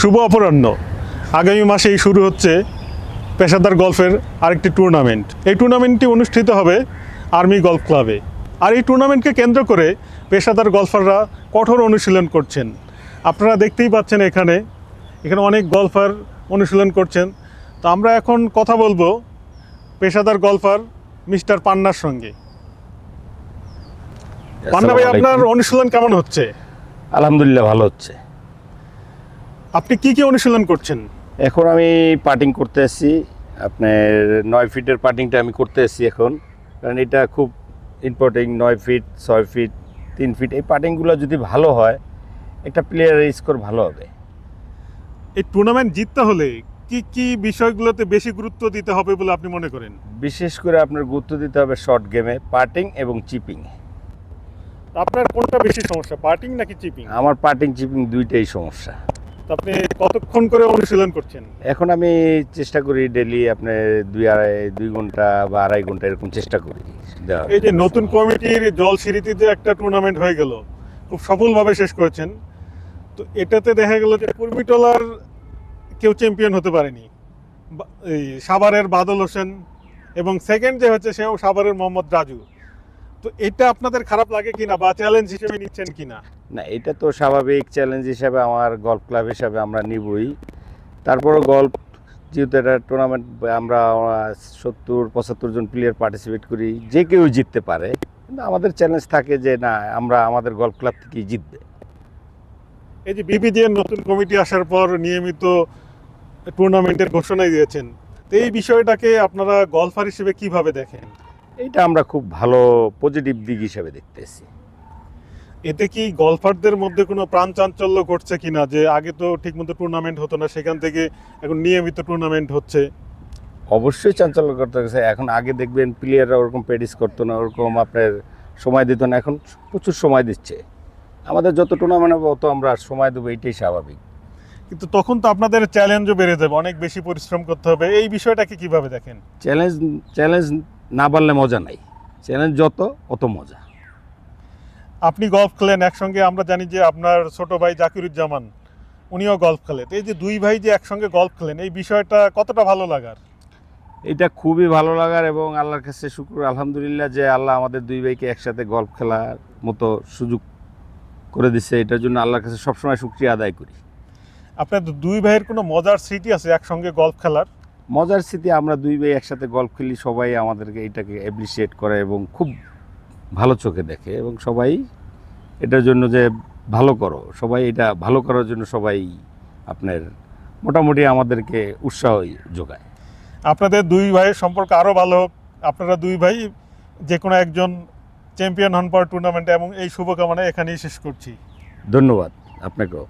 শুভ অপরাহ্ন। আগামী মাসেই শুরু হচ্ছে পেশাদার গলফের আরেকটি টুর্নামেন্ট। এই টুর্নামেন্টটি অনুষ্ঠিত হবে আর্মি গলফ ক্লাবে। আর এই টুর্নামেন্টকে কেন্দ্র করে পেশাদার গলফাররা কঠোর অনুশীলন করছেন। আপনারা দেখতেই পাচ্ছেন এখানে অনেক গলফার অনুশীলন করছেন। তো আমরা এখন কথা বলবো পেশাদার গলফার মিস্টার পান্নার সঙ্গে। পান্না ভাই, আপনার অনুশীলন কেমন হচ্ছে? আলহামদুলিল্লাহ ভালো হচ্ছে। আপনি কি কি অনুশীলন করছেন? এখন আমি পাটিং করতে এসেছি, আপনার 9 ফিটের পাটিংটা আমি করতে এসেছি এখন, কারণ এটা খুব ইম্পর্টেন্ট। 9 ফিট, 6 ফিট, 3 ফিট এই পাটিংগুলো যদি ভালো হয় একটা প্লেয়ারের স্কোর ভালো হবে। এই টুর্নামেন্ট জিততে হলে কি কি বিষয়গুলোতে বেশি গুরুত্ব দিতে হবে বলে আপনি মনে করেন? বিশেষ করে আপনার গুরুত্ব দিতে হবে শর্ট গেমে, পাটিং এবং চিপিং। আপনার কোনটা বেশি সমস্যা, পাটিং নাকি চিপিং? আমার পাটিং চিপিং দুইটাই সমস্যা। আপনি কতক্ষণ করে অনুশীলন করছেন? এখন আমি চেষ্টা করি ডেলি আপনার 2 ঘন্টা বা 2.5 ঘন্টা এরকম চেষ্টা করি দেওয়ার। এই যে নতুন কমিটির জলসিঁড়িতে যে একটা টুর্নামেন্ট হয়ে গেল, খুব সফলভাবে শেষ করেছেন। তো এটাতে দেখা গেল যে কুর্মিটোলার কেউ চ্যাম্পিয়ন হতে পারেনি। এই সাভারের বাদল হোসেন এবং সেকেন্ড যে হচ্ছে সেও সাভারের মোহাম্মদ রাজু। তো এটা আপনাদের খারাপ লাগে কিনা বা চ্যালেঞ্জ হিসেবে নিচ্ছেন কিনা? না, এটা তো স্বাভাবিক চ্যালেঞ্জ হিসাবে আমার গল্ফ ক্লাব হিসাবে আমরা নিবই। তারপরও গল্ফ যেহেতু এটা টুর্নামেন্ট, আমরা 70-75 জন প্লেয়ার পার্টিসিপেট করি, যে কেউ জিততে পারে, কিন্তু আমাদের চ্যালেঞ্জ থাকে যে না, আমরা আমাদের গল্ফ ক্লাব থেকেই জিতবে। এই যে বিপিজিএর নতুন কমিটি আসার পর নিয়মিত টুর্নামেন্টের ঘোষণা দিয়েছেন, তো এই বিষয়টাকে আপনারা গলফার হিসেবে কিভাবে দেখেন? এইটা আমরা খুব ভালো পজিটিভ দিক হিসাবে দেখতেছি। এতে কি গলফারদের মধ্যে কোনো প্রাণ চাঞ্চল্য ঘটছে কিনা, যে আগে তো ঠিকমতো টুর্নামেন্ট হতো না, সেখান থেকে এখন নিয়মিত টুর্নামেন্ট হচ্ছে? অবশ্যই চাঞ্চল্য করতে গেছে। এখন আগে দেখবেন প্লেয়াররা ওরকম প্র্যাকটিস করতো না, ওরকম আপনার সময় দিত না, এখন প্রচুর সময় দিচ্ছে। আমাদের যত টুর্নামেন্ট হবে অত আমরা সময় দেবো, এইটাই স্বাভাবিক। কিন্তু তখন তো আপনাদের চ্যালেঞ্জও বেড়ে যাবে, অনেক বেশি পরিশ্রম করতে হবে। এই বিষয়টাকে কিভাবে দেখেন? চ্যালেঞ্জ না বাড়লে মজা নাই, চ্যালেঞ্জ যত অত মজা। আপনি গলফ খেলেন একসঙ্গে, আমরা জানি যে আপনার ছোট ভাই জাকিরুজ্জামান উনিও গলফ খেলেন। এই যে দুই ভাই যে একসঙ্গে গলফ খেলেন, এই বিষয়টা কতটা ভালো লাগার? এটা খুবই ভালো লাগার এবং আল্লাহর কাছে শুকর আলহামদুলিল্লাহ যে আল্লাহ আমাদের দুই ভাইকে একসাথে গলফ খেলার মতো সুযোগ করে দিচ্ছে। এটার জন্য আল্লাহর কাছে সবসময় শুকরিয়া আদায় করি। আপনার দুই ভাইয়ের কোনো মজার স্মৃতি আছে একসঙ্গে গলফ খেলার? মজার স্মৃতি, আমরা দুই ভাই একসাথে গলফ খেলি, সবাই আমাদেরকে এটাকে অ্যাপ্রিসিয়েট করে এবং খুব ভালো চোখে দেখে, এবং সবাই এটার জন্য যে ভালো করো, সবাই এটা ভালো করার জন্য সবাই আপনার মোটামুটি আমাদেরকে উৎসাহ যোগায়। আপনাদের দুই ভাইয়ের সম্পর্ক আরও ভালো হোক, আপনারা দুই ভাই যে কোনো একজন চ্যাম্পিয়ন হন পর টুর্নামেন্টে, এবং এই শুভকামনা এখানেই শেষ করছি। ধন্যবাদ আপনাকেও।